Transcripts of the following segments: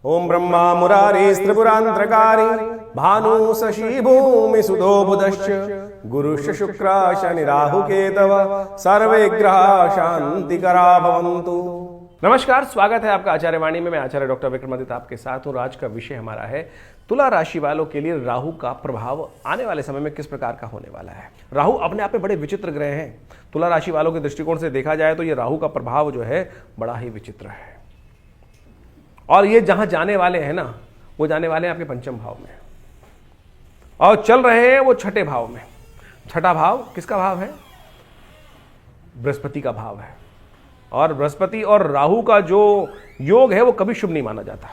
ओम ब्रह्मा मुरारी त्रिपुरांतरकारी भानु शशि भूमि सुधो बुधश्च गुरुश्च शुक्र शनि राहु केतव सर्वे ग्रह शांतिकरा भवन्तु। नमस्कार, स्वागत है आपका आचार्य वाणी में। मैं आचार्य डॉक्टर विक्रमादित्य आपके साथ हूँ। आज का विषय हमारा है तुला राशि वालों के लिए राहु का प्रभाव आने वाले समय में किस प्रकार का होने वाला है। राहु अपने आप में बड़े विचित्र ग्रह हैं। तुला राशि वालों के दृष्टिकोण से देखा जाए तो ये राहु का प्रभाव जो है बड़ा ही विचित्र है, और ये जहां जाने वाले हैं ना, वो जाने वाले हैं आपके पंचम भाव में, और चल रहे हैं वो छठे भाव में। छठा भाव किसका भाव है? बृहस्पति का भाव है। और बृहस्पति और राहु का जो योग है वो कभी शुभ नहीं माना जाता।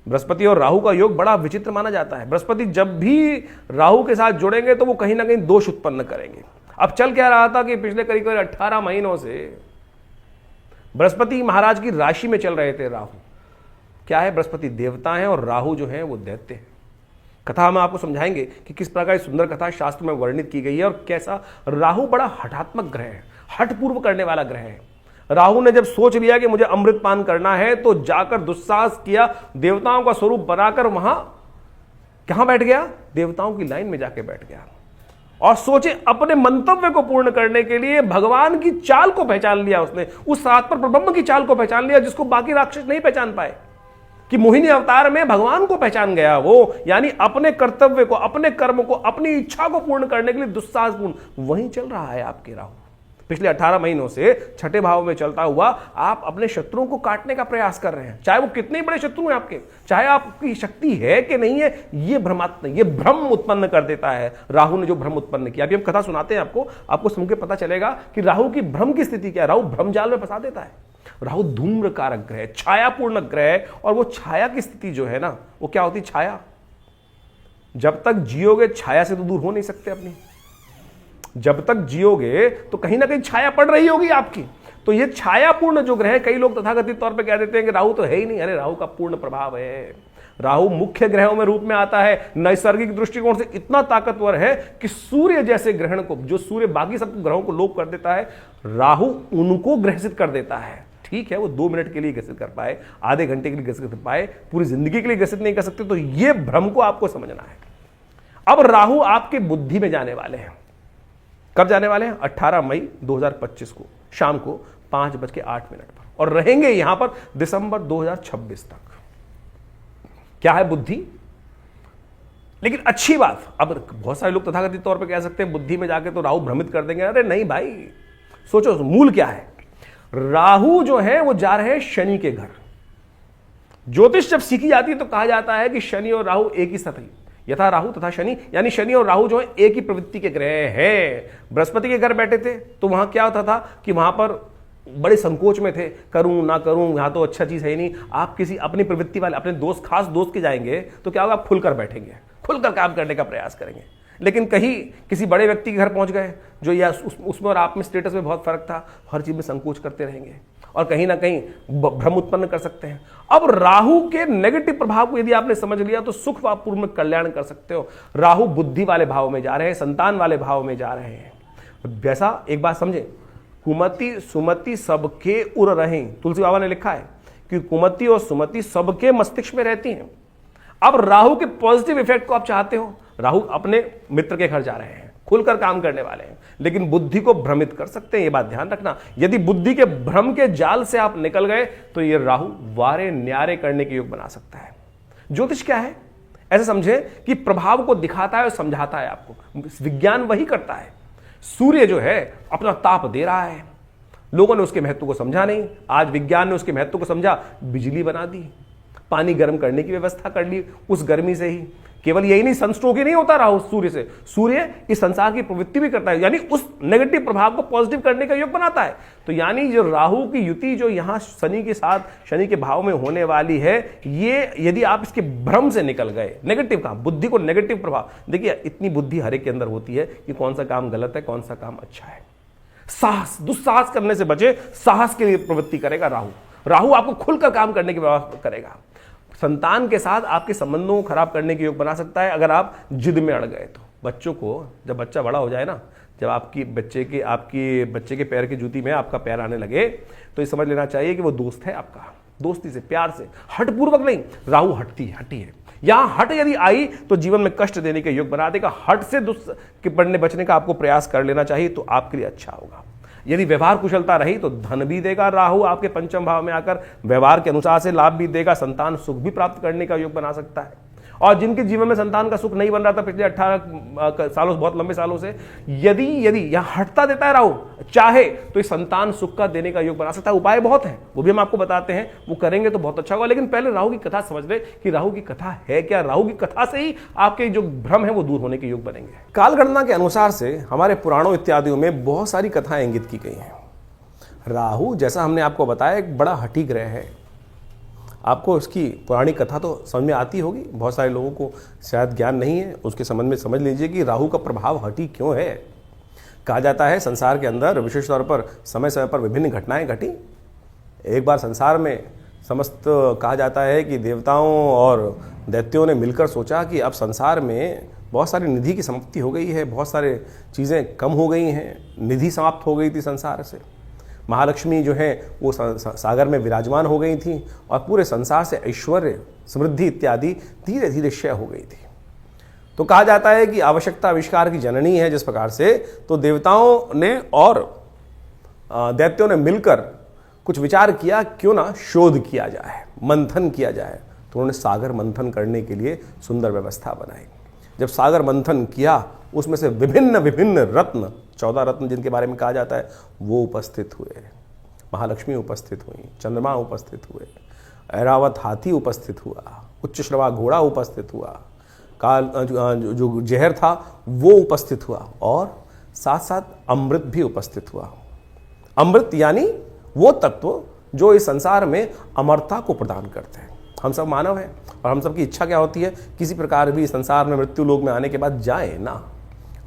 बृहस्पति और राहु का योग बड़ा विचित्र माना जाता है। बृहस्पति जब भी राहु के साथ जुड़ेंगे तो वो कहीं ना कहीं दोष उत्पन्न करेंगे। अब चल क्या रहा था कि पिछले करीब 18 महीनों से बृहस्पति महाराज की राशि में चल रहे थे। राहु क्या है? बृहस्पति देवता है और राहु जो है वो दैत्य है। कथा हम आपको समझाएंगे कि किस प्रकार की सुंदर कथा शास्त्र में वर्णित की गई है और कैसा राहु बड़ा हठात्मक ग्रह है, हठपूर्व करने वाला ग्रह है। राहु ने जब सोच लिया कि मुझे अमृत पान करना है तो जाकर दुस्साहस किया, देवताओं का स्वरूप बनाकर वहां कहां बैठ गया? देवताओं की लाइन में जाके बैठ गया और सोचे अपने मंतव्य को पूर्ण करने के लिए भगवान की चाल को पहचान लिया। उसने उस रात पर ब्रह्म की चाल को पहचान लिया जिसको बाकी राक्षस नहीं पहचान पाए, कि मोहिनी अवतार में भगवान को पहचान गया वो, यानी अपने कर्तव्य को, अपने कर्म को, अपनी इच्छा को पूर्ण करने के लिए दुस्साहसपूर्ण वहीं चल रहा है आपके राहु। पिछले 18 महीनों से छठे भाव में चलता हुआ आप अपने शत्रुओं को काटने का प्रयास कर रहे हैं, चाहे वो कितने बड़े शत्रु हैं आपके, चाहे आपकी शक्ति है कि नहीं है, ये भ्रम उत्पन्न कर देता है। राहु ने जो भ्रम उत्पन्न किया, अभी हम कथा सुनाते हैं आपको सुन के पता चलेगा कि राहु की भ्रम की स्थिति क्या है। राहु भ्रमजाल में फंसा देता है। राहु धूम्र कारक ग्रह, छायापूर्ण ग्रह है, और वो छाया की स्थिति जो है ना, वो क्या होती? छाया। जब तक जियोगे छाया से तो दूर हो नहीं सकते अपनी। जब तक जियोगे तो कहीं ना कहीं छाया पड़ रही होगी आपकी। तो ये छायापूर्ण जो ग्रह है, कई लोग तथाकथित तौर पे कह देते हैं कि राहु तो है ही नहीं। अरे राहु का पूर्ण प्रभाव है। राहु मुख्य ग्रहों में रूप में आता है। नैसर्गिक दृष्टिकोण से इतना ताकतवर है कि सूर्य जैसे ग्रहण को, जो सूर्य बाकी सब ग्रहों को लोप कर देता है, राहु उनको ग्रसित कर देता है। ठीक है, वो 2 मिनट के लिए ग्रसित कर पाए, आधे घंटे के लिए ग्रसित कर पाए, पूरी जिंदगी के लिए ग्रसित नहीं कर सकते। तो ये भ्रम को आपको समझना है। अब राहु आपके बुद्धि में जाने वाले हैं। कब जाने वाले हैं? 18 मई 2025 को शाम को 5:08 पर, और रहेंगे यहां पर दिसंबर 2026 तक। क्या है? बुद्धि। लेकिन अच्छी बात, अब बहुत सारे लोग तथाकथित तौर पे कह सकते हैं बुद्धि में जाके तो राहु भ्रमित कर देंगे। अरे नहीं भाई, सोचो मूल क्या है। राहु जो है वो जा रहे हैं शनि के घर। ज्योतिष जब सीखी जाती है तो कहा जाता है कि शनि और राहु एक ही साथ, यथा राहु तथा शनि, यानी शनि और राहु जो है एक ही प्रवृत्ति के ग्रह हैं। बृहस्पति के घर बैठे थे तो वहां क्या होता था कि वहां पर बड़े संकोच में थे, करूं ना करूं, यहां तो अच्छा चीज है ही नहीं। आप किसी अपनी प्रवृत्ति वाले, अपने दोस्त, खास दोस्त के जाएंगे तो क्या होगा? आप खुलकर बैठेंगे, खुलकर काम करने का प्रयास करेंगे। लेकिन कहीं किसी बड़े व्यक्ति के घर पहुंच गए जो या उसमें और आप में स्टेटस में बहुत फर्क था, हर चीज में संकोच करते रहेंगे और कहीं ना कहीं भ्रम उत्पन्न कर सकते हैं। अब राहु के नेगेटिव प्रभाव को यदि आपने समझ लिया तो सुख व पूर्ण कल्याण कर सकते हो। राहु बुद्धि वाले भाव में जा रहे हैं, संतान वाले भाव में जा रहे हैं। वैसा एक बात समझे, कुमति सुमति सबके उर रहे, तुलसी बाबा ने लिखा है कि कुमति और सुमति सबके मस्तिष्क में रहती हैं। अब राहु के पॉजिटिव इफेक्ट को आप चाहते हो, राहु अपने मित्र के घर जा रहे हैं, खुलकर काम करने वाले हैं, लेकिन बुद्धि को भ्रमित कर सकते हैं। ये बात ध्यान रखना। यदि बुद्धि के भ्रम के जाल से आप निकल गए तो ये राहु वारे न्यारे करने के योग बना सकता है। ज्योतिष क्या है? ऐसे समझे कि प्रभाव को दिखाता है और समझाता है आपको। विज्ञान वही करता है। सूर्य जो है अपना ताप दे रहा है, लोगों ने उसके महत्व को समझा नहीं। आज विज्ञान ने उसके महत्व को समझा, बिजली बना दी, पानी गर्म करने की व्यवस्था कर ली उस गर्मी से ही। केवल यही नहीं, सनस्ट्रोक ही नहीं होता राहु सूर्य से, सूर्य इस संसार की प्रवृत्ति भी करता है, यानी उस नेगेटिव प्रभाव को पॉजिटिव करने का योग बनाता है। तो यानी जो राहु की युति जो यहां शनि के साथ, शनि के भाव में होने वाली है, ये यदि आप इसके भ्रम से निकल गए, नेगेटिव का, बुद्धि को नेगेटिव प्रभाव, देखिए इतनी बुद्धि हर एक के अंदर होती है कि कौन सा काम गलत है, कौन सा काम अच्छा है। साहस, दुस्साहस करने से बचे, साहस के लिए प्रवृत्ति करेगा राहु। राहु आपको खुलकर काम करने की व्यवस्था करेगा। संतान के साथ आपके संबंधों को खराब करने के योग बना सकता है अगर आप जिद में अड़ गए तो। बच्चों को जब बच्चा बड़ा हो जाए ना, जब आपके बच्चे के पैर की जूती में आपका पैर आने लगे तो ये समझ लेना चाहिए कि वो दोस्त है आपका, दोस्ती से, प्यार से, हठपूर्वक नहीं। राहु हटी है, यहां हट यदि आई तो जीवन में कष्ट देने के योग बना देगा। हट से दुष्ट के पड़ने बचने का आपको प्रयास कर लेना चाहिए, तो आपके लिए अच्छा होगा। यदि व्यवहार कुशलता रही तो धन भी देगा राहु आपके पंचम भाव में आकर, व्यवहार के अनुसार से लाभ भी देगा, संतान सुख भी प्राप्त करने का योग बना सकता है। और जिनके जीवन में संतान का सुख नहीं बन रहा था पिछले 18 सालों से, बहुत लंबे सालों से, यदि यहां हटता देता है राहु, चाहे तो इस संतान सुख का देने का योग बना सकता है। उपाय बहुत है, वो भी हम आपको बताते हैं, वो करेंगे तो बहुत अच्छा होगा। लेकिन पहले राहु की कथा समझ ले कि राहु की कथा है क्या। राहु की कथा से ही आपके जो भ्रम है वो दूर होने के योग बनेंगे। कालगणना के अनुसार से हमारे पुराणों इत्यादियों में बहुत सारी कथाएं इंगित की गई हैं। राहु, जैसा हमने आपको बताया, एक बड़ा हठी ग्रह है। आपको उसकी पुरानी कथा तो समझ में आती होगी, बहुत सारे लोगों को शायद ज्ञान नहीं है, उसके संबंध में समझ लीजिए कि राहु का प्रभाव हठी क्यों है। कहा जाता है संसार के अंदर विशेष तौर पर समय समय पर विभिन्न घटनाएं घटी। एक बार संसार में समस्त कहा जाता है कि देवताओं और दैत्यों ने मिलकर सोचा कि अब संसार में बहुत सारी निधि की समाप्ति हो गई है, बहुत सारे चीज़ें कम हो गई हैं, निधि समाप्त हो गई थी संसार से। महालक्ष्मी जो है वो सागर में विराजमान हो गई थी और पूरे संसार से ऐश्वर्य, समृद्धि इत्यादि धीरे धीरे क्षय हो गई थी। तो कहा जाता है कि आवश्यकता आविष्कार की जननी है। जिस प्रकार से तो देवताओं ने और दैत्यों ने मिलकर कुछ विचार किया, क्यों ना शोध किया जाए, मंथन किया जाए। तो उन्होंने सागर मंथन करने के लिए सुंदर व्यवस्था बनाई। जब सागर मंथन किया, उसमें से विभिन्न विभिन्न रत्न, 14 रत्न जिनके बारे में कहा जाता है, वो उपस्थित हुए। महालक्ष्मी उपस्थित हुई, चंद्रमा उपस्थित हुए, ऐरावत हाथी उपस्थित हुआ, उच्च श्रवा घोड़ा उपस्थित हुआ, काल जो जहर था वो उपस्थित हुआ, और साथ साथ अमृत भी उपस्थित हुआ। अमृत यानी वो तत्व जो इस संसार में अमरता को प्रदान करते हैं। हम सब मानव हैं और हम सब की इच्छा क्या होती है, किसी प्रकार भी संसार में मृत्यु लोक में आने के बाद जाए ना,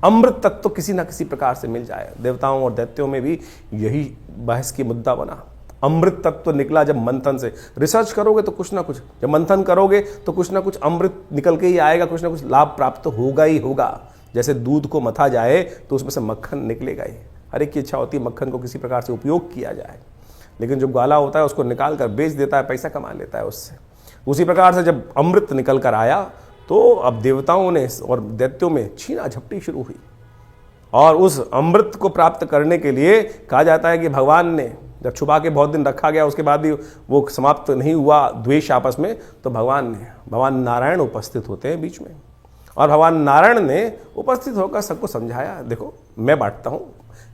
अमृत तत्व किसी ना किसी प्रकार से मिल जाए। देवताओं और दैत्यों में भी यही बहस की मुद्दा बना। अमृत तत्व निकला जब मंथन से, रिसर्च करोगे तो कुछ ना कुछ, जब मंथन करोगे तो कुछ ना कुछ अमृत निकल के ही आएगा, कुछ ना कुछ लाभ प्राप्त होगा ही होगा। जैसे दूध को मथा जाए तो उसमें से मक्खन निकलेगा ही। हर एक की इच्छा होती है मक्खन को किसी प्रकार से उपयोग किया जाए, लेकिन जो ग्वाला होता है उसको निकाल कर बेच देता है, पैसा कमा लेता है उससे। उसी प्रकार से जब अमृत निकल कर आया तो अब देवताओं ने और दैत्यों में छीना झपटी शुरू हुई, और उस अमृत को प्राप्त करने के लिए कहा जाता है कि भगवान ने जब छुपा के बहुत दिन रखा गया, उसके बाद भी वो समाप्त नहीं हुआ द्वेष आपस में, तो भगवान नारायण उपस्थित होते हैं बीच में, और भगवान नारायण ने उपस्थित होकर सबको समझाया, देखो मैं बांटता हूँ,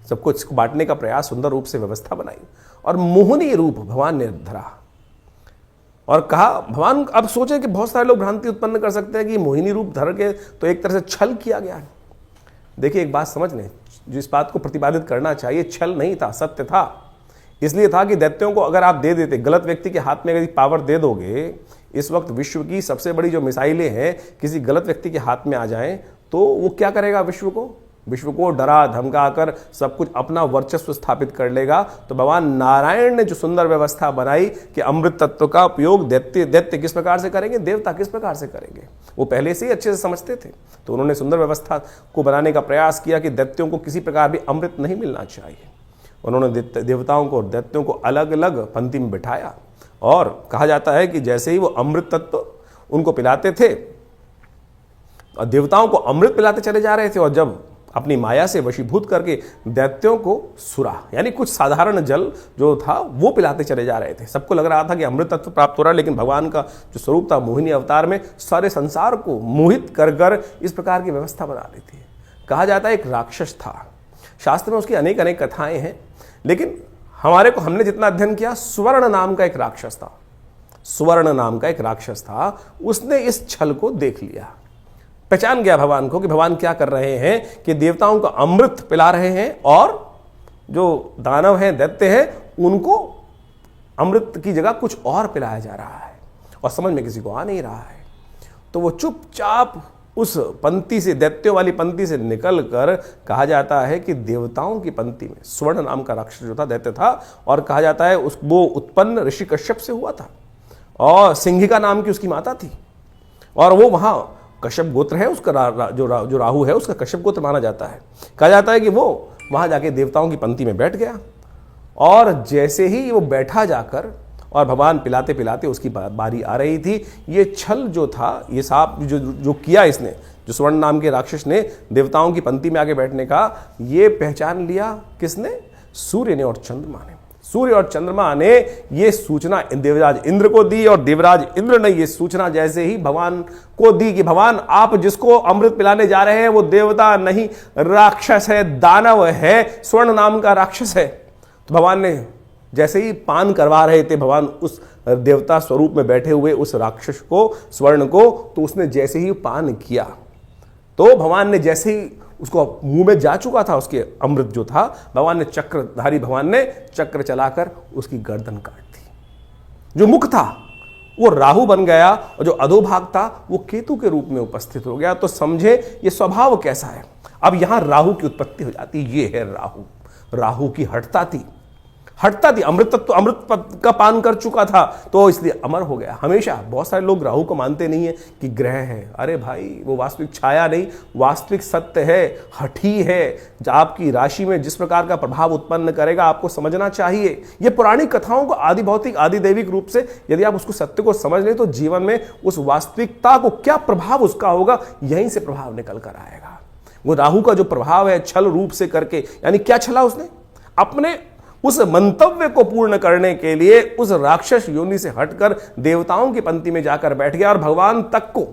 सबको इसको बांटने का प्रयास, सुंदर रूप से व्यवस्था बनाई, और मोहिनी रूप भगवान ने धरा और कहा। भगवान अब सोचे कि बहुत सारे लोग भ्रांति उत्पन्न कर सकते हैं कि मोहिनी रूप धर के तो एक तरह से छल किया गया है। देखिए एक बात समझ लें, जिस बात को प्रतिपादित करना चाहिए, छल नहीं था, सत्य था। इसलिए था कि दैत्यों को अगर आप दे देते, गलत व्यक्ति के हाथ में यदि पावर दे दोगे, इस वक्त विश्व की सबसे बड़ी जो मिसाइलें हैं किसी गलत व्यक्ति के हाथ में आ जाएं तो वो क्या करेगा, विश्व को डरा धमका कर सब कुछ अपना वर्चस्व स्थापित कर लेगा। तो भगवान नारायण ने जो सुंदर व्यवस्था बनाई कि अमृत तत्व का उपयोग दैत्य किस प्रकार से करेंगे, देवता किस प्रकार से करेंगे, वो पहले से ही अच्छे से समझते थे। तो उन्होंने सुंदर व्यवस्था को बनाने का प्रयास किया कि दैत्यों को किसी प्रकार भी अमृत नहीं मिलना चाहिए। उन्होंने देवताओं को और दैत्यों को अलग अलग पंक्ति में बिठाया, और कहा जाता है कि जैसे ही वो अमृत तत्व उनको पिलाते थे, और देवताओं को अमृत पिलाते चले जा रहे थे, और जब अपनी माया से वशीभूत करके दैत्यों को सुरा यानी कुछ साधारण जल जो था वो पिलाते चले जा रहे थे। सबको लग रहा था कि अमृत तत्व प्राप्त हो रहा है, लेकिन भगवान का जो स्वरूप था मोहिनी अवतार में सारे संसार को मोहित कर कर इस प्रकार की व्यवस्था बना ली थी। कहा जाता है एक राक्षस था, शास्त्र में उसकी अनेक अनेक कथाएं हैं, लेकिन हमने जितना अध्ययन किया, स्वर्ण नाम का एक राक्षस था। उसने इस छल को देख लिया, पहचान गया भगवान को कि भगवान क्या कर रहे हैं कि देवताओं को अमृत पिला रहे हैं, और जो दानव हैं, दैत्य हैं, उनको अमृत की जगह कुछ और पिलाया जा रहा है, और समझ में किसी को आ नहीं रहा है। तो वो चुपचाप उस पंक्ति से, दैत्यों वाली पंक्ति से निकल कर, कहा जाता है कि देवताओं की पंक्ति में स्वर्ण नाम का राक्षस जो था, दैत्य था, और कहा जाता है वो उत्पन्न ऋषि कश्यप से हुआ था, और सिंहिका नाम की उसकी माता थी, और वो वहां कश्यप गोत्र है उसका, जो राहु है उसका कश्यप गोत्र माना जाता है। कहा जाता है कि वो वहां जाके देवताओं की पंक्ति में बैठ गया, और जैसे ही वो बैठा जाकर और भगवान पिलाते पिलाते उसकी बारी आ रही थी। ये छल जो था, ये सांप जो किया इसने, जो स्वर्ण नाम के राक्षस ने देवताओं की पंक्ति में आके बैठने का, ये पहचान लिया किसने? सूर्य ने और चंद्रमा ने। सूर्य और चंद्रमा ने ये सूचना देवराज इंद्र को दी, और देवराज इंद्र ने ये सूचना जैसे ही भगवान को दी कि भगवान आप जिसको अमृत पिलाने जा रहे हैं वो देवता नहीं, राक्षस है, दानव है, स्वर्ण नाम का राक्षस है। तो भगवान ने जैसे ही पान करवा रहे थे भगवान उस देवता स्वरूप में बैठे हुए उस राक्षस को, स्वर्ण को, तो उसने जैसे ही पान किया तो भगवान ने जैसे ही उसको मुंह में जा चुका था उसके अमृत जो था, भगवान ने चक्रधारी भगवान ने चक्र चलाकर उसकी गर्दन काट दी। जो मुख था वो राहु बन गया और जो अधोभाग था वो केतु के रूप में उपस्थित हो गया। तो समझे ये स्वभाव कैसा है। अब यहां राहु की उत्पत्ति हो जाती, ये है राहु। राहु की हठता थी, अमृत तत्व, अमृत का पान कर चुका था तो इसलिए अमर हो गया। हमेशा बहुत सारे लोग राहु को मानते नहीं है कि ग्रह है। अरे भाई वो वास्तविक छाया नहीं, वास्तविक सत्य है, हठी है। आपकी राशि में जिस प्रकार का प्रभाव उत्पन्न करेगा आपको समझना चाहिए। ये पौराणिक कथाओं को आदि भौतिक आदि दैविक रूप से यदि आप उसको सत्य को समझ लें तो जीवन में उस वास्तविकता को क्या प्रभाव उसका होगा, यहीं से प्रभाव निकल कर आएगा। वो राहु का जो प्रभाव है छल रूप से करके, यानी क्या छला उसने? अपने उस मंतव्य को पूर्ण करने के लिए उस राक्षस योनि से हटकर देवताओं की पंक्ति में जाकर बैठ गया और भगवान तक को,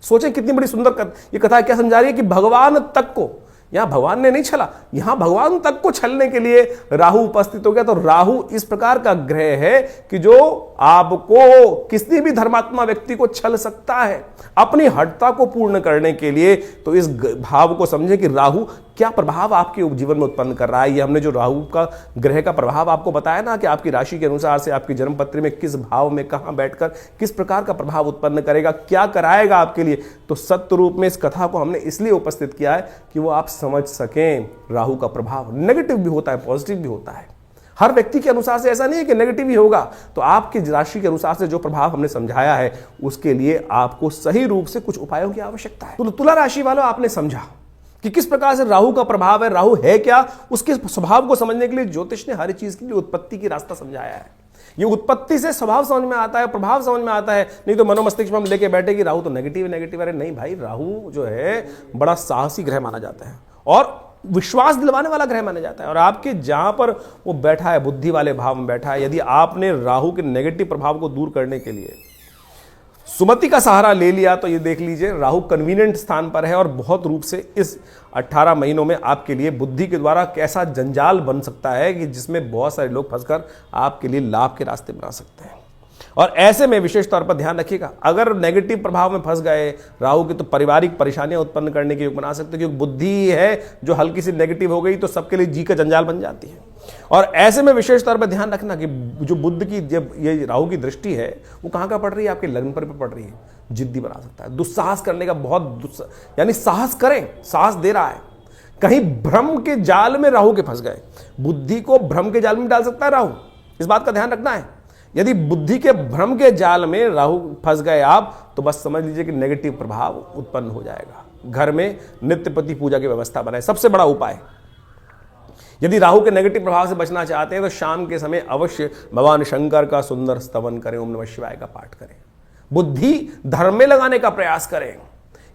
सोचें कितनी बड़ी सुंदर ये कथा क्या समझा रही है कि भगवान तक को, यहां भगवान ने नहीं छला, यहां भगवान तक को छलने के लिए राहु उपस्थित हो गया। तो राहु इस प्रकार का ग्रह है कि जो आपको किसी भी धर्मात्मा व्यक्ति को छल सकता है अपनी हठता को पूर्ण करने के लिए। तो इस भाव को समझें कि राहु क्या प्रभाव आपके जीवन में उत्पन्न कर रहा है। ये हमने जो राहु का ग्रह का प्रभाव आपको बताया ना कि आपकी राशि के अनुसार से आपकी जन्म पत्री में किस भाव में कहां बैठकर किस प्रकार का प्रभाव उत्पन्न करेगा, क्या कराएगा आपके लिए। तो सत्य रूप में इस कथा को हमने इसलिए उपस्थित किया है कि वो आप समझ सकें राहु का प्रभाव नेगेटिव भी होता है, पॉजिटिव भी होता है। हर व्यक्ति के अनुसार से ऐसा नहीं है कि नेगेटिव ही होगा। तो आपकी राशि के अनुसार से जो प्रभाव हमने समझाया है उसके लिए आपको सही रूप से कुछ उपायों की आवश्यकता है। तो तुला राशि वालों, आपने समझा कि किस प्रकार से राहु का प्रभाव है, राहु है क्या, उसके स्वभाव को समझने के लिए ज्योतिष ने हर चीज के लिए उत्पत्ति की रास्ता समझाया है। ये उत्पत्ति से स्वभाव समझ में आता है, प्रभाव समझ में आता है। नहीं तो मनोमस्तिष्क में हम लेके बैठे कि राहु तो नेगेटिव नेगेटिव। अरे नहीं भाई, राहु जो है बड़ा साहसी ग्रह माना जाता है और विश्वास दिलवाने वाला ग्रह माना जाता है। और आपके जहां पर वो बैठा है, बुद्धि वाले भाव में बैठा है, यदि आपने राहु के नेगेटिव प्रभाव को दूर करने के लिए सुमति का सहारा ले लिया तो ये देख लीजिए राहु कन्वीनियंट स्थान पर है और बहुत रूप से इस 18 महीनों में आपके लिए बुद्धि के द्वारा कैसा जंजाल बन सकता है कि जिसमें बहुत सारे लोग फंसकर आपके लिए लाभ के रास्ते बना सकते हैं। और ऐसे में विशेष तौर पर ध्यान रखिएगा, अगर नेगेटिव प्रभाव में फंस गए राहु की तो पारिवारिक परेशानियां उत्पन्न करने के योग बना सकते हैं, क्योंकि बुद्धि है जो हल्की सी नेगेटिव हो गई तो सबके लिए जी का जंजाल बन जाती है। और ऐसे में विशेष तौर पर ध्यान रखना कि जो बुध की जब ये राहु की दृष्टि है वो कहां का पड़ रही है, आपके लग्न पर पड़ रही है, जिद्दी बना सकता है, दुस्साहस करने का बहुत यानी साहस करें, साहस दे रहा है। कहीं भ्रम के जाल में राहु के फंस गए, बुद्धि को भ्रम के जाल में डाल सकता है राहु, इस बात का ध्यान रखना है। यदि बुद्धि के भ्रम के जाल में राहु फंस गए आप तो बस समझ लीजिए कि नेगेटिव प्रभाव उत्पन्न हो जाएगा। घर में नित्य पति पूजा की व्यवस्था बनाए, सबसे बड़ा उपाय। यदि राहु के नेगेटिव प्रभाव से बचना चाहते हैं तो शाम के समय अवश्य भगवान शंकर का सुंदर स्तवन करें, ओम नमः शिवाय का पाठ करें, बुद्धि धर्म में लगाने का प्रयास करें।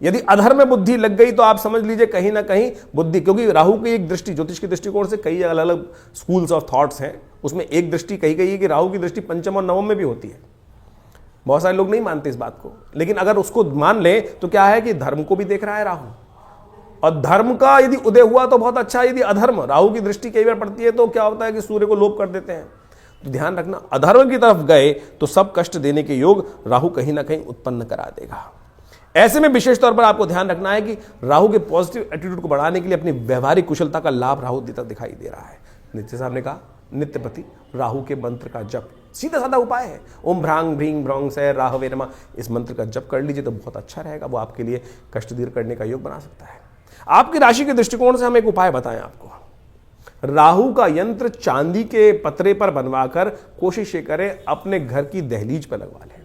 यदि अधर्म में बुद्धि लग गई तो आप समझ लीजिए कहीं ना कहीं बुद्धि, क्योंकि राहु की एक दृष्टि ज्योतिष के दृष्टिकोण से कई अलग अलग स्कूल्स ऑफ थॉट्स हैं, उसमें एक दृष्टि कही गई है कि राहु की दृष्टि पंचम और नवम में भी होती है। बहुत सारे लोग नहीं मानते इस बात को, लेकिन अगर उसको मान ले तो क्या है कि धर्म को भी देख रहा है राहु, और धर्म का यदि उदय हुआ तो बहुत अच्छा। यदि अधर्म, राहु की दृष्टि कई बार पड़ती है तो क्या होता है कि सूर्य को लोप कर देते हैं। तो ध्यान रखना, अधर्म की तरफ गए तो सब कष्ट देने के योग राहु कहीं ना कहीं उत्पन्न करा देगा। ऐसे में विशेष तौर पर आपको ध्यान रखना है कि राहु के पॉजिटिव एटीट्यूड को बढ़ाने के लिए अपनी व्यवहारिक कुशलता का लाभ राहु देता दिखाई दे रहा है। नित्य साहब ने कहा नित्यपति राहु के मंत्र का जप, सीधा साधा उपाय है, ओम भ्रांग भ्रींग भ्रौंग से राहवे नमः, इस मंत्र का जप कर लीजिए तो बहुत अच्छा रहेगा। वो आपके लिए कष्ट दूर करने का योग बना सकता है। आपकी राशि के दृष्टिकोण से हम एक उपाय बताएं आपको। राहु का यंत्र चांदी के पतरे पर बनवाकर कोशिश ये करें अपने घर की दहलीज पर लगवा लें।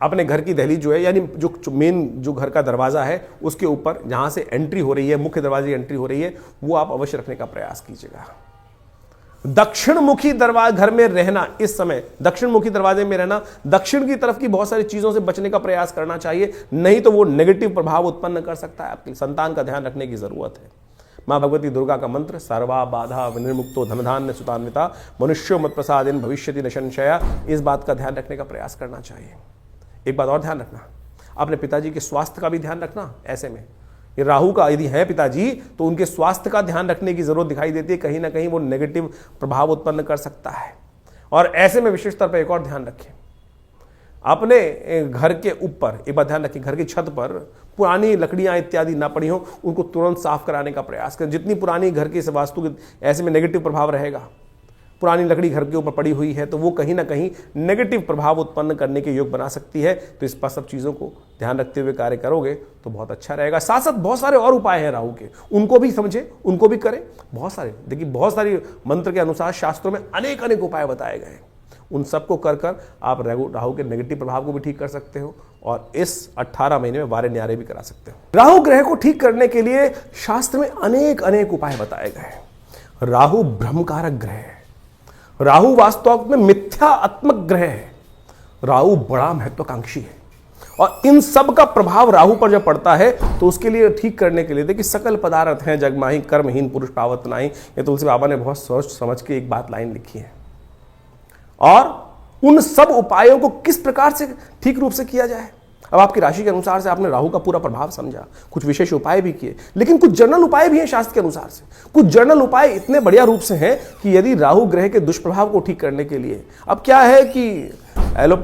अपने घर की दहलीज जो है, यानी जो मेन जो घर का दरवाजा है उसके ऊपर जहां से एंट्री हो रही है, मुख्य दरवाजे की एंट्री हो रही है, वो आप अवश्य रखने का प्रयास कीजिएगा। दक्षिण मुखी दरवाजे घर में रहना, इस समय दक्षिण मुखी दरवाजे में रहना, दक्षिण की तरफ की बहुत सारी चीजों से बचने का प्रयास करना चाहिए, नहीं तो वो नेगेटिव प्रभाव उत्पन्न कर सकता है। आपके संतान का ध्यान रखने की जरूरत है। मां भगवती दुर्गा का मंत्र सर्वा बाधा विनिर्मुक्तो धनधान्य सुतान्विता मनुष्यो मत प्रसादेन भविष्यति न संशया, इस बात का ध्यान रखने का प्रयास करना चाहिए। एक बात और ध्यान रखना, अपने पिताजी के स्वास्थ्य का भी ध्यान रखना। ऐसे में ये राहु का यदि है पिताजी तो उनके स्वास्थ्य का ध्यान रखने की जरूरत दिखाई देती है, कहीं ना कहीं वो नेगेटिव प्रभाव उत्पन्न कर सकता है। और ऐसे में विशेष तौर पर एक और ध्यान रखें, अपने घर के ऊपर एक बात ध्यान रखें, घर की छत पर पुरानी लकड़ियां इत्यादि ना पड़ी हो, उनको तुरंत साफ कराने का प्रयास करें। जितनी पुरानी घर की वास्तु की ऐसे में नेगेटिव प्रभाव रहेगा। पुरानी लकड़ी घर के ऊपर पड़ी हुई है तो वो कहीं ना कहीं नेगेटिव प्रभाव उत्पन्न करने के योग बना सकती है। तो इस पर सब चीज़ों को ध्यान रखते हुए कार्य करोगे तो बहुत अच्छा रहेगा। साथ साथ बहुत सारे और उपाय हैं राहु के, उनको भी समझें, उनको भी करें। बहुत सारे, देखिए बहुत सारी मंत्र के अनुसार शास्त्रों में अनेक अनेक उपाय बताए गए हैं। उन सबको कर कर आप राहु के नेगेटिव प्रभाव को भी ठीक कर सकते हो और इस 18 महीने में वारे न्यारे भी करा सकते हो। राहु ग्रह को ठीक करने के लिए शास्त्र में अनेक अनेक उपाय बताए गए हैं। राहु भ्रमकारक ग्रह है, राहु वास्तव में मिथ्यात्मक ग्रह है, राहु बड़ा महत्वाकांक्षी है और इन सब का प्रभाव राहु पर जब पड़ता है तो उसके लिए ठीक करने के लिए देखिए सकल पदार्थ हैं जगमाही कर्महीन पुरुष पावत नाही, ये तुलसी बाबा ने बहुत सोच समझ के एक बात लाइन लिखी है। और उन सब उपायों को किस प्रकार से ठीक रूप से किया जाए, अब आपकी राशि के अनुसार से आपने राहु का पूरा प्रभाव समझा, कुछ विशेष उपाय भी किए, लेकिन कुछ जनरल उपाय भी हैं शास्त्र के अनुसार से। कुछ जनरल उपाय इतने बढ़िया रूप से हैं कि यदि राहु ग्रह के दुष्प्रभाव को ठीक करने के लिए, अब क्या है कि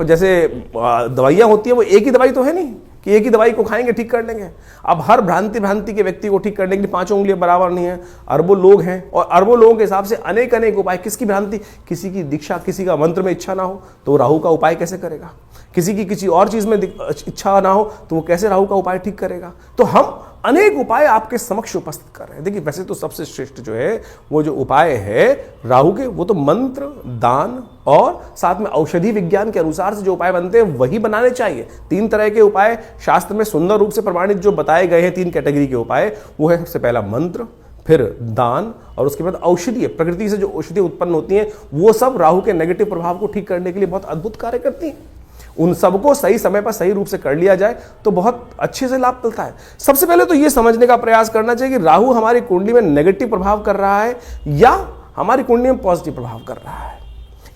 जैसे दवाइयां होती है वो एक ही दवाई तो है नहीं कि एक ही दवाई को खाएंगे ठीक कर लेंगे। अब हर भ्रांति के व्यक्ति को ठीक करने के लिए 5 उंगलियां बराबर नहीं है, अरबों लोग हैं और अरबों लोगों के हिसाब से अनेक अनेक उपाय। किसकी भ्रांति, किसी की दीक्षा, किसी का मंत्र में इच्छा ना हो तो राहु का उपाय कैसे करेगा, किसी की किसी और चीज में इच्छा ना हो तो वो कैसे राहु का उपाय ठीक करेगा। तो हम अनेक उपाय आपके समक्ष उपस्थित कर रहे हैं। देखिए वैसे तो सबसे श्रेष्ठ जो है वो जो उपाय है राहु के, वो तो मंत्र, दान और साथ में औषधि विज्ञान के अनुसार से जो उपाय बनते हैं वही बनाने चाहिए। 3 तरह के उपाय शास्त्र में सुंदर रूप से प्रमाणित जो बताए गए हैं, 3 कैटेगरी के उपाय, वो है सबसे पहला मंत्र, फिर दान और उसके बाद औषधि, प्रकृति से जो औषधि उत्पन्न होती हैं वो सब राहु के नेगेटिव प्रभाव को ठीक करने के लिए बहुत अद्भुत कार्य करती हैं। उन सबको सही समय पर सही रूप से कर लिया जाए तो बहुत अच्छे से लाभ मिलता है। सबसे पहले तो यह समझने का प्रयास करना चाहिए कि राहु हमारी कुंडली में नेगेटिव प्रभाव कर रहा है या हमारी कुंडली में पॉजिटिव प्रभाव कर रहा है।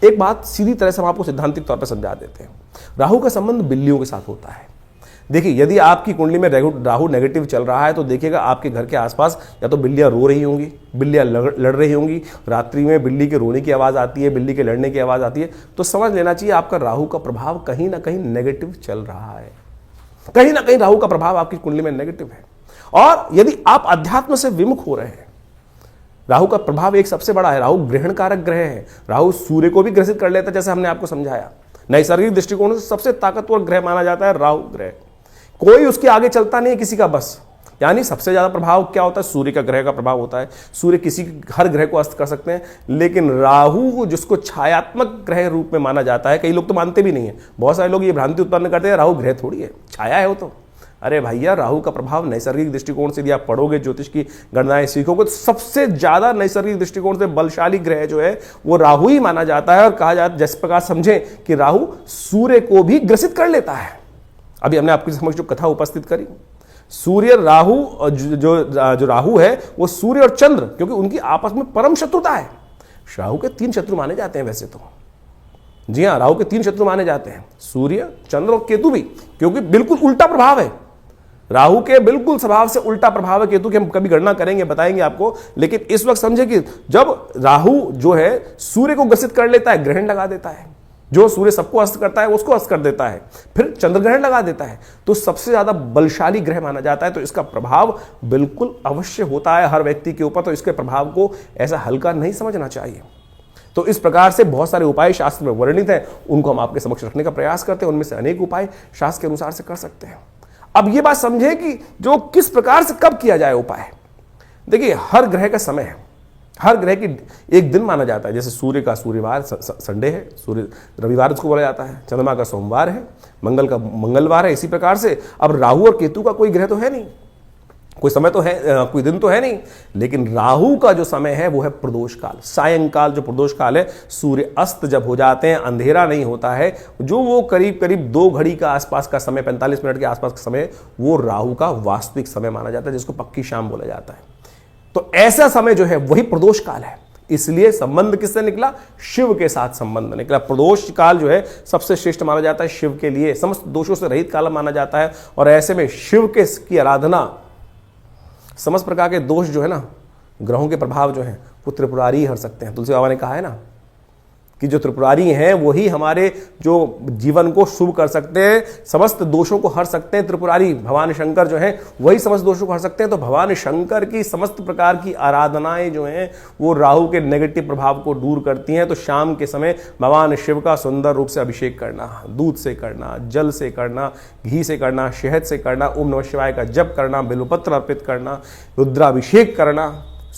एक बात सीधी तरह से हम आपको सिद्धांतिक तौर पर समझा देते हैं। राहु का संबंध बिल्लियों के साथ होता है। देखिए यदि आपकी कुंडली में राहु नेगेटिव चल रहा है तो देखिएगा आपके घर के आसपास या तो बिल्लियां रो रही होंगी, बिल्लियां लड़ रही होंगी, रात्रि में बिल्ली के रोने की आवाज़ आती है, बिल्ली के लड़ने की आवाज़ आती है, तो समझ लेना चाहिए आपका राहु का प्रभाव कहीं ना कहीं नेगेटिव चल रहा है। कहीं ना कहीं राहु का प्रभाव आपकी कुंडली में नेगेटिव है। और यदि आप अध्यात्म से विमुख हो रहे हैं, राहु का प्रभाव एक सबसे बड़ा है, राहु ग्रहण कारक ग्रह है। राहु सूर्य को भी ग्रसित कर लेता है, जैसे हमने आपको समझाया। नैसर्गिक दृष्टिकोण से सबसे ताकतवर ग्रह माना जाता है राहु ग्रह। कोई उसके आगे चलता नहीं है किसी का बस। यानी सबसे ज्यादा प्रभाव क्या होता है, सूर्य का ग्रह का प्रभाव होता है। सूर्य किसी हर ग्रह को अस्त कर सकते हैं, लेकिन राहु जिसको छायात्मक ग्रह रूप में माना जाता है, कई लोग तो मानते भी नहीं है। बहुत सारे लोग ये भ्रांति उत्पन्न करते हैं राहु ग्रह थोड़ी है, छाया है वो तो। अरे भैया राहु का प्रभाव नैसर्गिक दृष्टिकोण से यदि आप पढ़ोगे, ज्योतिष की गणनाएं सीखोगे, तो सबसे ज्यादा नैसर्गिक दृष्टिकोण से बलशाली ग्रह जो है वो राहु ही माना जाता है। और कहा जाता है, जिस प्रकार समझें कि राहु सूर्य को भी ग्रसित कर लेता है। अभी हमने आपके समक्ष जो कथा उपस्थित करी, सूर्य राहु जो राहु है वो सूर्य और चंद्र, क्योंकि उनकी आपस में परम शत्रुता है। राहु के 3 शत्रु माने जाते हैं वैसे तो। जी हाँ, राहु के 3 शत्रु माने जाते हैं, सूर्य, चंद्र और केतु भी, क्योंकि बिल्कुल उल्टा प्रभाव है। राहु के बिल्कुल स्वभाव से उल्टा प्रभाव है केतु की। हम कभी गणना करेंगे, बताएंगे आपको। लेकिन इस वक्त समझे कि जब राहु जो है सूर्य को ग्रसित कर लेता है, ग्रहण लगा देता है। जो सूर्य सबको अस्त करता है उसको अस्त कर देता है, फिर चंद्र ग्रहण लगा देता है, तो सबसे ज्यादा बलशाली ग्रह माना जाता है। तो इसका प्रभाव बिल्कुल अवश्य होता है हर व्यक्ति के ऊपर। तो इसके प्रभाव को ऐसा हल्का नहीं समझना चाहिए। तो इस प्रकार से बहुत सारे उपाय शास्त्र में वर्णित हैं, उनको हम आपके समक्ष रखने का प्रयास करते हैं। उनमें से अनेक उपाय शास्त्र के अनुसार से कर सकते हैं। अब यह बात समझें कि जो किस प्रकार से कब किया जाए उपाय। देखिए हर ग्रह का समय है, हर ग्रह की एक दिन माना जाता है। जैसे सूर्य का सूर्यवार संडे है, सूर्य रविवार उसको बोला जाता है, चंद्रमा का सोमवार है, मंगल का मंगलवार है। इसी प्रकार से अब राहु और केतु का कोई ग्रह तो है नहीं, कोई समय तो है, कोई दिन तो है नहीं, लेकिन राहु का जो समय है वो है प्रदोष काल, सायंकाल जो प्रदोष काल है, सूर्य अस्त जब हो जाते हैं, अंधेरा नहीं होता है, जो वो करीब करीब 2 घड़ी का आसपास का समय, 45 मिनट के आसपास का समय, वो राहु का वास्तविक समय माना जाता है, जिसको पक्की शाम बोला जाता है। तो ऐसा समय जो है वही प्रदोष काल है। इसलिए संबंध किससे निकला? शिव के साथ संबंध निकला। प्रदोष काल जो है सबसे श्रेष्ठ माना जाता है शिव के लिए, समस्त दोषों से रहित काल माना जाता है। और ऐसे में शिव के की आराधना, समस्त प्रकार के दोष जो है ना, ग्रहों के प्रभाव जो है वो त्रिपुरारी हर सकते हैं। तुलसी बाबा ने कहा है ना कि जो त्रिपुरारी हैं वही हमारे जो जीवन को शुभ कर सकते हैं, समस्त दोषों को हर सकते हैं। त्रिपुरारी भगवान शंकर जो हैं वही समस्त दोषों को हर सकते हैं। तो भगवान शंकर की समस्त प्रकार की आराधनाएं जो हैं वो राहु के नेगेटिव प्रभाव को दूर करती हैं। तो शाम के समय भगवान शिव का सुंदर रूप से अभिषेक करना, दूध से करना, जल से करना, घी से करना, शहद से करना, ओम नमः शिवाय का जप करना, बिल्वपत्र अर्पित करना, रुद्राभिषेक करना।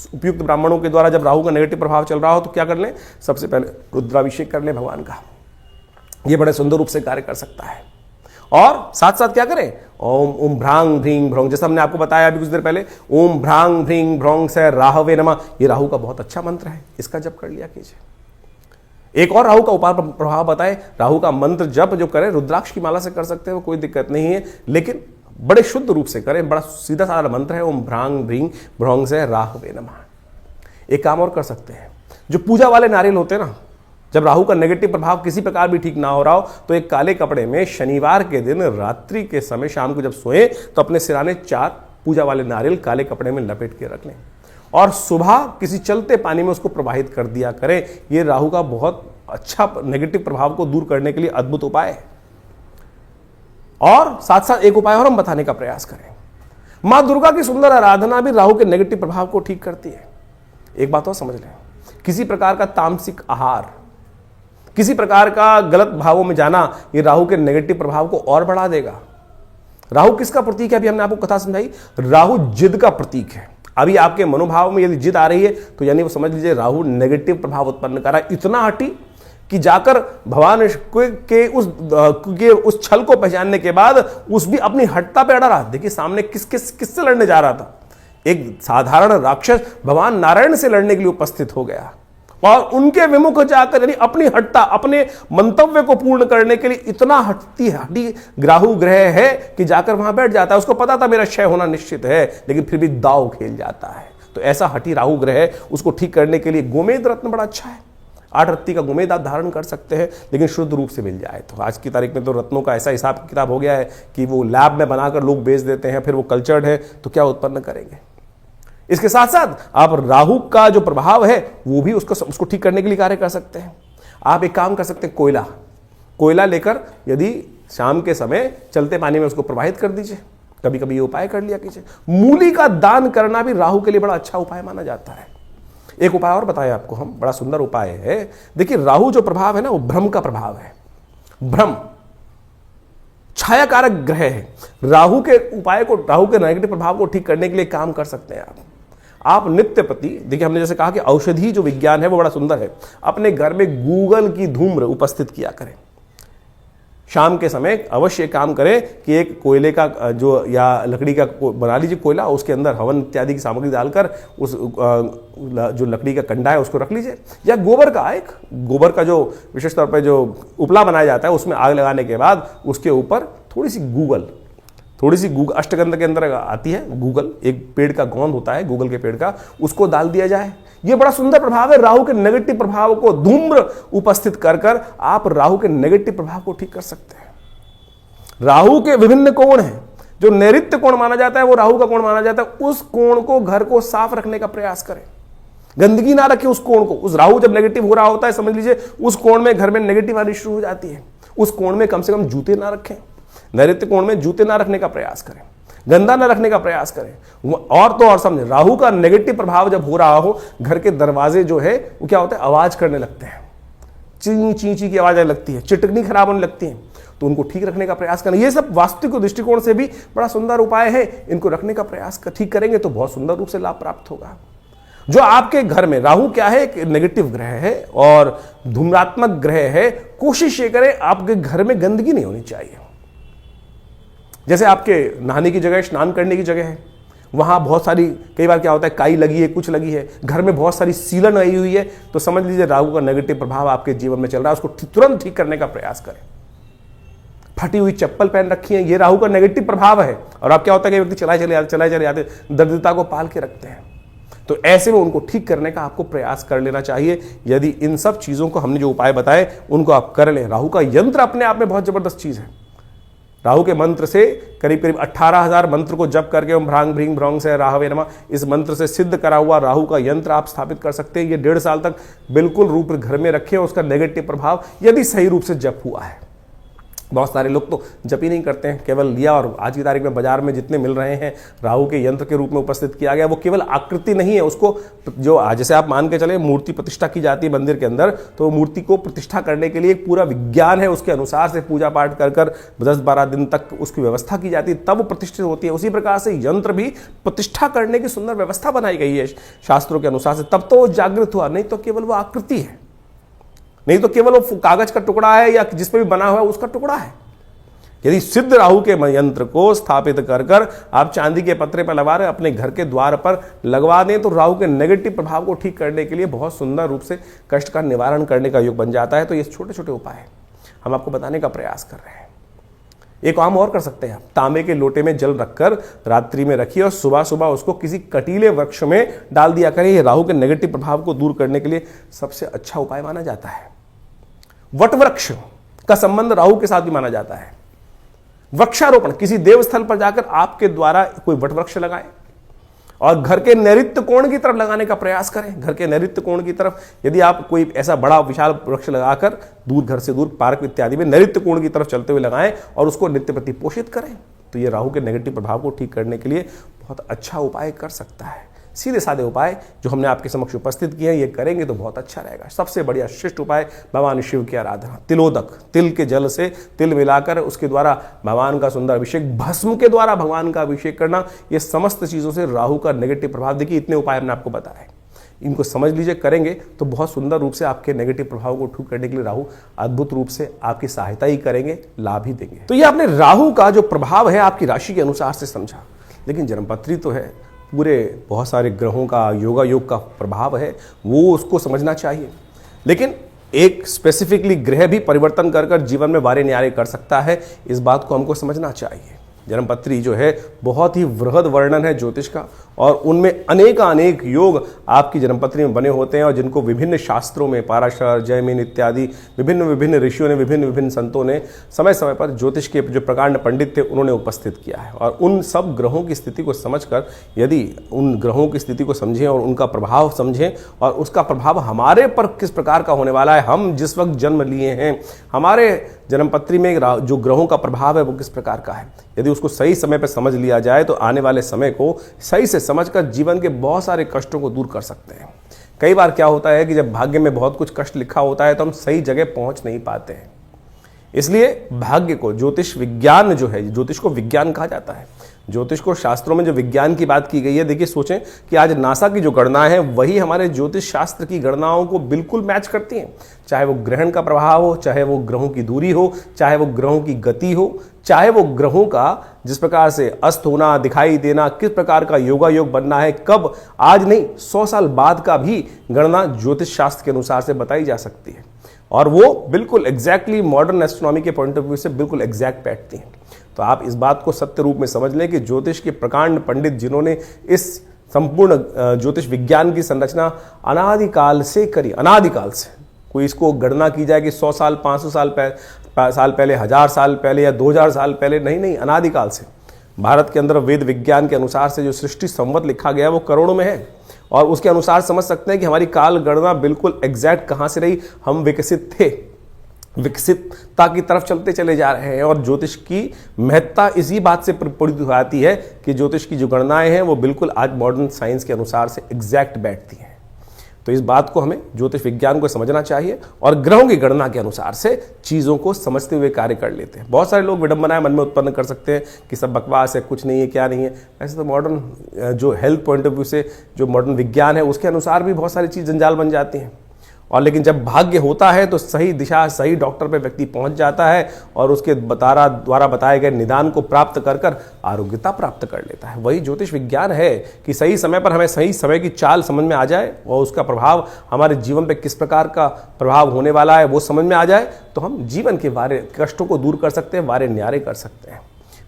उपयुक्त ब्राह्मणों के द्वारा जब राहु का नेगेटिव प्रभाव चल रहा हो तो क्या कर लें? सबसे पहले रुद्राभिषेक कर लें भगवान का। ये बड़े सुंदर रूप से कार्य कर सकता है। और साथ साथ क्या करें? ओम भ्रांग भ्रींग भ्रौंग, जैसा हमने आपको बताया अभी कुछ देर पहले, ओम भ्रांग भ्रींग भ्रौंग से राहवे नमः, ये राहु का बहुत अच्छा मंत्र है, इसका जप कर लिया कीजिए। एक और राहु का उपाय प्रभाव बताए, राहु का मंत्र जप जो करें रुद्राक्ष की माला से कर सकते हैं, वो कोई दिक्कत नहीं है, लेकिन बड़े शुद्ध रूप से करें। बड़ा सीधा साधा मंत्र है, ओम भ्रांग भ्रींग भ्रौंग से राहवे नमः। एक काम और कर सकते हैं, जो पूजा वाले नारियल होते हैं ना, जब राहु का नेगेटिव प्रभाव किसी प्रकार भी ठीक ना हो रहा हो तो एक काले कपड़े में शनिवार के दिन रात्रि के समय शाम को जब सोए तो अपने सिराने 4 पूजा वाले नारियल काले कपड़े में लपेट के रख लें और सुबह किसी चलते पानी में उसको प्रवाहित कर दिया करें। यह राहु का बहुत अच्छा नेगेटिव प्रभाव को दूर करने के लिए अद्भुत उपाय है। और साथ साथ एक उपाय और हम बताने का प्रयास करें, मां दुर्गा की सुंदर आराधना भी राहु के नेगेटिव प्रभाव को ठीक करती है। एक बात और समझ लें, किसी प्रकार का तामसिक आहार, किसी प्रकार का गलत भावों में जाना, ये राहु के नेगेटिव प्रभाव को और बढ़ा देगा। राहु किसका प्रतीक है? अभी हमने आपको कथा समझाई, राहु जिद का प्रतीक है। अभी आपके मनोभाव में यदि जिद आ रही है तो यानी वो समझ लीजिए राहु नेगेटिव प्रभाव उत्पन्न कर रहा है, इतना हटी कि जाकर भगवान के उस छल को पहचानने के बाद उस भी अपनी हटता पे अड़ा रहा। देखिए सामने किससे लड़ने जा रहा था? एक साधारण राक्षस भगवान नारायण से लड़ने के लिए उपस्थित हो गया और उनके विमुख जाकर यानी अपनी हटता, अपने मंतव्य को पूर्ण करने के लिए इतना हटी राहु ग्रह है कि जाकर वहां बैठ जाता है। उसको पता था मेरा क्षय होना निश्चित है, लेकिन फिर भी दाव खेल जाता है। तो ऐसा हटी राहु ग्रह है, उसको ठीक करने के लिए गोमेद रत्न बड़ा अच्छा है। 8 रत्ती का गोमेद आप धारण कर सकते हैं, लेकिन शुद्ध रूप से मिल जाए तो। आज की तारीख में तो रत्नों का ऐसा हिसाब किताब हो गया है कि वो लैब में बनाकर लोग बेच देते हैं, फिर वो कल्चर्ड है तो क्या उत्पन्न करेंगे। इसके साथ साथ आप राहु का जो प्रभाव है वो भी उसको ठीक करने के लिए कार्य कर सकते हैं। आप एक काम कर सकते हैं, कोयला लेकर यदि शाम के समय चलते पानी में उसको प्रवाहित कर दीजिए, कभी कभी ये उपाय कर लिया कीजिए। मूली का दान करना भी राहु के लिए बड़ा अच्छा उपाय माना जाता है। एक उपाय और बताया आपको हम, बड़ा सुंदर उपाय है। देखिए राहु जो प्रभाव है ना, वो भ्रम का प्रभाव है। भ्रम छाया कारक ग्रह है। राहु के उपाय को, राहु के नेगेटिव प्रभाव को ठीक करने के लिए काम कर सकते हैं आप नित्य प्रति। देखिए हमने जैसे कहा कि औषधि जो विज्ञान है वो बड़ा सुंदर है। अपने घर में गूगल की धूम्र उपस्थित किया करें। शाम के समय अवश्य काम करें कि एक कोयले का जो या लकड़ी का बना लीजिए कोयला, उसके अंदर हवन इत्यादि की सामग्री डालकर उस जो लकड़ी का कंडा है उसको रख लीजिए, या गोबर का जो विशेष तौर पर जो उपला बनाया जाता है उसमें आग लगाने के बाद उसके ऊपर थोड़ी सी गूगल अष्टगंध के अंदर आती है गूगल, एक पेड़ का गोंद होता है गूगल के पेड़ का, उसको डाल दिया जाए। यह बड़ा सुंदर प्रभाव है। राहु के नेगेटिव प्रभाव को धूम्र उपस्थित कर आप राहु के नेगेटिव प्रभाव को ठीक कर सकते हैं। राहु के विभिन्न कोण हैं। जो नैऋत्य कोण माना जाता है वो राहु का कोण माना जाता है। उस कोण को, घर को साफ रखने का प्रयास करें, गंदगी ना रखें उस कोण को। उस राहु जब नेगेटिव हो रहा होता है, समझ लीजिए उस कोण में घर में नेगेटिव आनी शुरू हो जाती है। उस कोण में कम से कम जूते ना रखें। नैऋत्य कोण में जूते ना रखने का प्रयास करें, गंदा न रखने का प्रयास करें। और तो और समझे, राहु का नेगेटिव प्रभाव जब हो रहा हो, घर के दरवाजे जो है वो क्या होता है, आवाज करने लगते हैं, ची ची ची की आवाज आने लगती है, चिटकनी खराब होने लगती है, तो उनको ठीक रखने का प्रयास करना। ये सब वास्तविक दृष्टिकोण से भी बड़ा सुंदर उपाय है। इनको रखने का प्रयास ठीक करेंगे तो बहुत सुंदर रूप से लाभ प्राप्त होगा। जो आपके घर में राहु क्या है, एक नेगेटिव ग्रह है और धूम्रात्मक ग्रह है, कोशिश ये करें आपके घर में गंदगी नहीं होनी चाहिए। जैसे आपके नहाने की जगह, स्नान करने की जगह है, वहाँ बहुत सारी, कई बार क्या होता है काई लगी है, कुछ लगी है, घर में बहुत सारी सीलन आई हुई है, तो समझ लीजिए राहु का नेगेटिव प्रभाव आपके जीवन में चल रहा है। उसको तुरंत ठीक करने का प्रयास करें। फटी हुई चप्पल पहन रखी है, ये राहु का नेगेटिव प्रभाव है। और अब क्या होता है कि व्यक्ति चलाए चले जाते, दरिद्रता को पाल के रखते हैं। तो ऐसे में उनको ठीक करने का आपको प्रयास कर लेना चाहिए। यदि इन सब चीज़ों को हमने जो उपाय बताए उनको आप कर लें। राहु का यंत्र अपने आप में बहुत जबरदस्त चीज़ है। राहु के मंत्र से करीब 18,000 मंत्र को जप करके ओम भ्रांग भ्रीं भ्रौंग से राहवे नमः, इस मंत्र से सिद्ध करा हुआ राहु का यंत्र आप स्थापित कर सकते हैं। ये 1.5 साल तक बिल्कुल रूप घर में रखें। उसका नेगेटिव प्रभाव यदि सही रूप से जप हुआ है, बहुत सारे लोग तो जप ही नहीं करते हैं, केवल लिया और आज की तारीख में बाजार में जितने मिल रहे हैं राहु के यंत्र के रूप में उपस्थित किया गया, वो केवल आकृति नहीं है। उसको जो जैसे आप मान के चले मूर्ति प्रतिष्ठा की जाती है मंदिर के अंदर, तो मूर्ति को प्रतिष्ठा करने के लिए एक पूरा विज्ञान है, उसके अनुसार से पूजा पाठ कर 10-12 दिन तक उसकी व्यवस्था की जाती है, तब वो प्रतिष्ठित होती है। उसी प्रकार से यंत्र भी प्रतिष्ठा करने की सुंदर व्यवस्था बनाई गई है शास्त्रों के अनुसार से, तब तो वो जागृत हुआ, नहीं तो केवल वो आकृति है, नहीं तो केवल वो कागज का टुकड़ा है या जिस पे भी बना हुआ है उसका टुकड़ा है। यदि सिद्ध राहु के यंत्र को स्थापित कर आप चांदी के पत्रे पर लगा रहे अपने घर के द्वार पर लगवा दें, तो राहु के नेगेटिव प्रभाव को ठीक करने के लिए बहुत सुंदर रूप से कष्ट का निवारण करने का योग बन जाता है। तो ये छोटे छोटे उपाय हम आपको बताने का प्रयास कर रहे हैं। एक काम और कर सकते हैं आप, तांबे के लोटे में जल रखकर रात्रि में रखिए और सुबह सुबह उसको किसी कटीले वृक्ष में डाल दिया करें। ये राहु के नेगेटिव प्रभाव को दूर करने के लिए सबसे अच्छा उपाय माना जाता है। वट वृक्ष का संबंध राहु के साथ भी माना जाता है। वृक्षारोपण, किसी देवस्थल पर जाकर आपके द्वारा कोई वट वृक्ष लगाएं और घर के नैऋत्य कोण की तरफ लगाने का प्रयास करें। घर के नैऋत्य कोण की तरफ यदि आप कोई ऐसा बड़ा विशाल वृक्ष लगाकर दूर, घर से दूर, पार्क इत्यादि में नैऋत्य कोण की तरफ चलते हुए लगाएं और उसको नित्य प्रति पोषित करें, तो ये राहु के नेगेटिव प्रभाव को ठीक करने के लिए बहुत अच्छा उपाय कर सकता है। सीधे साधे उपाय जो हमने आपके समक्ष उपस्थित किए हैं, ये करेंगे तो बहुत अच्छा रहेगा। सबसे बढ़िया श्रेष्ठ उपाय भगवान शिव की आराधना, तिलोदक, तिल के जल से तिल मिलाकर उसके द्वारा भगवान का सुंदर अभिषेक, भस्म के द्वारा भगवान का अभिषेक करना, ये समस्त चीज़ों से राहु का नेगेटिव प्रभाव, देखिए इतने उपाय हमने आपको बताए, इनको समझ लीजिए, करेंगे तो बहुत सुंदर रूप से आपके नेगेटिव प्रभाव को ठीक करने के लिए राहु अद्भुत रूप से आपकी सहायता ही करेंगे, लाभ ही देंगे। तो ये आपने राहु का जो प्रभाव है आपकी राशि के अनुसार से समझा, लेकिन जन्मपत्री तो है, पूरे बहुत सारे ग्रहों का योगा योग का प्रभाव है, वो उसको समझना चाहिए। लेकिन एक स्पेसिफिकली ग्रह भी परिवर्तन कर जीवन में वारे न्यारे कर सकता है, इस बात को हमको समझना चाहिए। जन्मपत्री जो है बहुत ही वृहद वर्णन है ज्योतिष का, और उनमें अनेक योग आपकी जन्मपत्री में बने होते हैं, और जिनको विभिन्न शास्त्रों में पाराशर, जयमिन इत्यादि विभिन्न ऋषियों ने, विभिन्न संतों ने समय समय पर ज्योतिष के जो प्रकांड पंडित थे उन्होंने उपस्थित किया है। और उन सब ग्रहों की स्थिति को समझकर, यदि उन ग्रहों की स्थिति को समझें और उनका प्रभाव समझें और उसका प्रभाव हमारे पर किस प्रकार का होने वाला है, हम जिस वक्त जन्म लिए हैं, हमारे जन्मपत्री में जो ग्रहों का प्रभाव है वो किस प्रकार का है, यदि उसको सही समय पर समझ लिया जाए तो आने वाले समय को सही से समझकर जीवन के बहुत सारे कष्टों को दूर कर सकते हैं। कई बार क्या होता है कि जब भाग्य में बहुत कुछ कष्ट लिखा होता है तो हम सही जगह पहुंच नहीं पाते हैं। इसलिए भाग्य को, ज्योतिष विज्ञान जो है, ज्योतिष को विज्ञान कहा जाता है। ज्योतिष को शास्त्रों में जो विज्ञान की बात की गई है, देखिए सोचें कि आज नासा की जो गणना है वही हमारे ज्योतिष शास्त्र की गणनाओं को बिल्कुल मैच करती हैं। चाहे वो ग्रहण का प्रभाव हो, चाहे वो ग्रहों की दूरी हो, चाहे वो ग्रहों की गति हो, चाहे वो ग्रहों का जिस प्रकार से अस्त होना, दिखाई देना, किस प्रकार का योगा योग बनना है, कब, आज नहीं 100 साल बाद का भी गणना ज्योतिष शास्त्र के अनुसार से बताई जा सकती है, और वो बिल्कुल एग्जैक्टली मॉडर्न एस्ट्रोनॉमी के पॉइंट ऑफ व्यू से बिल्कुल एग्जैक्ट बैठती हैं। तो आप इस बात को सत्य रूप में समझ लें कि ज्योतिष के प्रकांड पंडित जिन्होंने इस संपूर्ण ज्योतिष विज्ञान की संरचना अनादिकाल से करी, अनादिकाल से, कोई इसको गणना की जाए कि 100 साल, 500 साल पहले, 1000 साल पहले या 2000 साल पहले, नहीं, अनादिकाल से। भारत के अंदर वेद विज्ञान के अनुसार से जो सृष्टि संवत लिखा गया है वो करोड़ों में है, और उसके अनुसार समझ सकते हैं कि हमारी काल गणना बिल्कुल एग्जैक्ट कहाँ से रही। हम विकसित थे, विकसितता की तरफ चलते चले जा रहे हैं, और ज्योतिष की महत्ता इसी बात से प्रपूरित हो जाती है कि ज्योतिष की जो गणनाएं हैं वो बिल्कुल आज मॉडर्न साइंस के अनुसार से एग्जैक्ट बैठती हैं। तो इस बात को हमें ज्योतिष विज्ञान को समझना चाहिए और ग्रहों की गणना के अनुसार से चीज़ों को समझते हुए कार्य कर लेते हैं। बहुत सारे लोग विडंबनाएं मन में उत्पन्न कर सकते हैं कि सब बकवास है, कुछ नहीं है, क्या नहीं है। ऐसे तो मॉडर्न जो हेल्थ पॉइंट ऑफ व्यू से जो मॉडर्न विज्ञान है उसके अनुसार भी बहुत सारी चीज़ जंजाल बन जाती हैं, और लेकिन जब भाग्य होता है तो सही दिशा सही डॉक्टर पे व्यक्ति पहुंच जाता है और उसके द्वारा बताए गए निदान को प्राप्त कर कर आरोग्यता प्राप्त कर लेता है। वही ज्योतिष विज्ञान है कि सही समय पर हमें सही समय की चाल समझ में आ जाए और उसका प्रभाव हमारे जीवन पे किस प्रकार का प्रभाव होने वाला है वो समझ में आ जाए तो हम जीवन के वारे कष्टों को दूर कर सकते हैं, वारे न्यारे कर सकते हैं।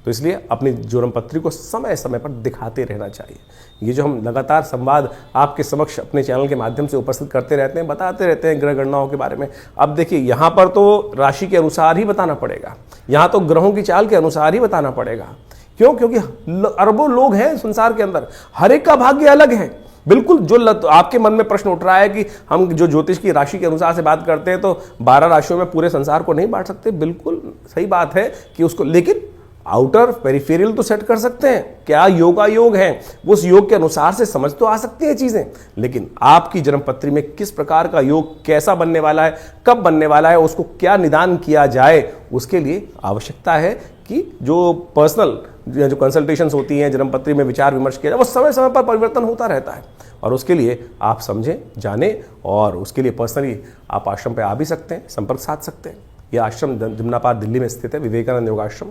तो इसलिए अपनी ज्योरम पत्री को समय समय पर दिखाते रहना चाहिए। ये जो हम लगातार संवाद आपके समक्ष अपने चैनल के माध्यम से उपस्थित करते रहते हैं, बताते रहते हैं ग्रह गणनाओं के बारे में। अब देखिए यहाँ पर तो राशि के अनुसार ही बताना पड़ेगा, यहाँ तो ग्रहों की चाल के अनुसार ही बताना पड़ेगा। क्यों? क्योंकि अरबों लोग हैं संसार के अंदर, हर एक का भाग्य अलग है। बिल्कुल जो आपके मन में प्रश्न उठ रहा है कि हम जो ज्योतिष की राशि के अनुसार से बात करते हैं तो 12 राशियों में पूरे संसार को नहीं बांट सकते, बिल्कुल सही बात है कि उसको, लेकिन आउटर पेरिफेरियल तो सेट कर सकते हैं। क्या योग है, उस योग के अनुसार से समझ तो आ सकती है चीजें, लेकिन आपकी जन्मपत्री में किस प्रकार का योग कैसा बनने वाला है, कब बनने वाला है, उसको क्या निदान किया जाए, उसके लिए आवश्यकता है कि जो पर्सनल जो कंसल्टेशंस होती हैं, जन्मपत्री में विचार विमर्श किया जाए, वो समय समय पर परिवर्तन होता रहता है। और उसके लिए आप समझें, जानें, और उसके लिए पर्सनली आप आश्रम पे आ भी सकते हैं, संपर्क साध सकते हैं। यह आश्रम जमुनापार दिल्ली में स्थित है, विवेकानंद योगाश्रम,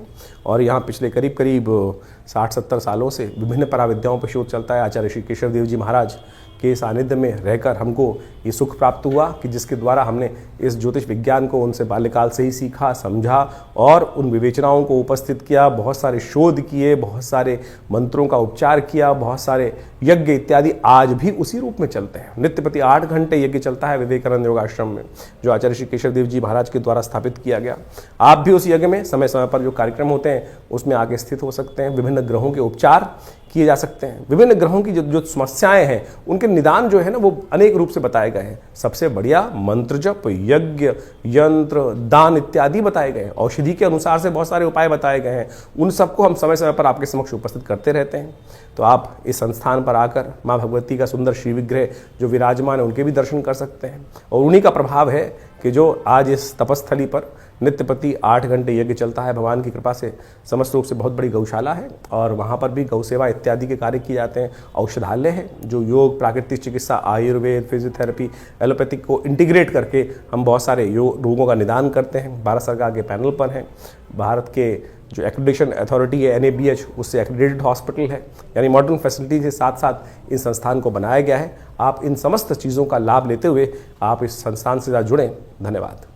और यहाँ पिछले करीब 60-70 सालों से विभिन्न पराविद्याओं पर शोध चलता है। आचार्य श्री केशव देव जी महाराज के सानिध्य में रहकर हमको ये सुख प्राप्त हुआ कि जिसके द्वारा हमने इस ज्योतिष विज्ञान को उनसे बाल्यकाल से ही सीखा, समझा और उन विवेचनाओं को उपस्थित किया, बहुत सारे शोध किए, बहुत सारे मंत्रों का उपचार किया, बहुत सारे यज्ञ इत्यादि आज भी उसी रूप में चलते हैं। नित्य प्रति 8 घंटे यज्ञ चलता है विवेकानंद योगाश्रम में, जो आचार्य श्री केशव देव जी महाराज के द्वारा स्थापित किया गया। आप भी उस यज्ञ में समय समय पर जो कार्यक्रम होते हैं उसमें आगे स्थित हो सकते हैं। विभिन्न ग्रहों के उपचार किए जा सकते हैं, विभिन्न ग्रहों की जो समस्याएं हैं उनके निदान जो है ना वो अनेक रूप से बताए गए हैं। सबसे बढ़िया मंत्र जप, यज्ञ, यंत्र, दान इत्यादि बताए गए हैं। औषधि के अनुसार से बहुत सारे उपाय बताए गए हैं, उन सबको हम समय समय पर आपके समक्ष उपस्थित करते रहते हैं। तो आप इस संस्थान पर आकर माँ भगवती का सुंदर श्री विग्रह जो विराजमान है उनके भी दर्शन कर सकते हैं। और उन्हीं का प्रभाव है कि जो आज इस तपस्थली पर नित्य प्रति 8 घंटे यज्ञ चलता है, भगवान की कृपा से समस्त रूप से बहुत बड़ी गौशाला है और वहाँ पर भी गौ सेवा इत्यादि के कार्य किए जाते हैं। औषधालय है जो योग, प्राकृतिक चिकित्सा, आयुर्वेद, फिजियोथेरेपी, एलोपैथिक को इंटीग्रेट करके हम बहुत सारे रोगों का निदान करते हैं। भारत सरकार के पैनल पर हैं, भारत के जो एक्रेडिटेशन अथॉरिटी है NABH, उससे एक्रेडिटेड हॉस्पिटल है, यानी मॉडर्न फैसिलिटी के साथ साथ इस संस्थान को बनाया गया है। आप इन समस्त चीज़ों का लाभ लेते हुए आप इस संस्थान से जुड़ें। धन्यवाद।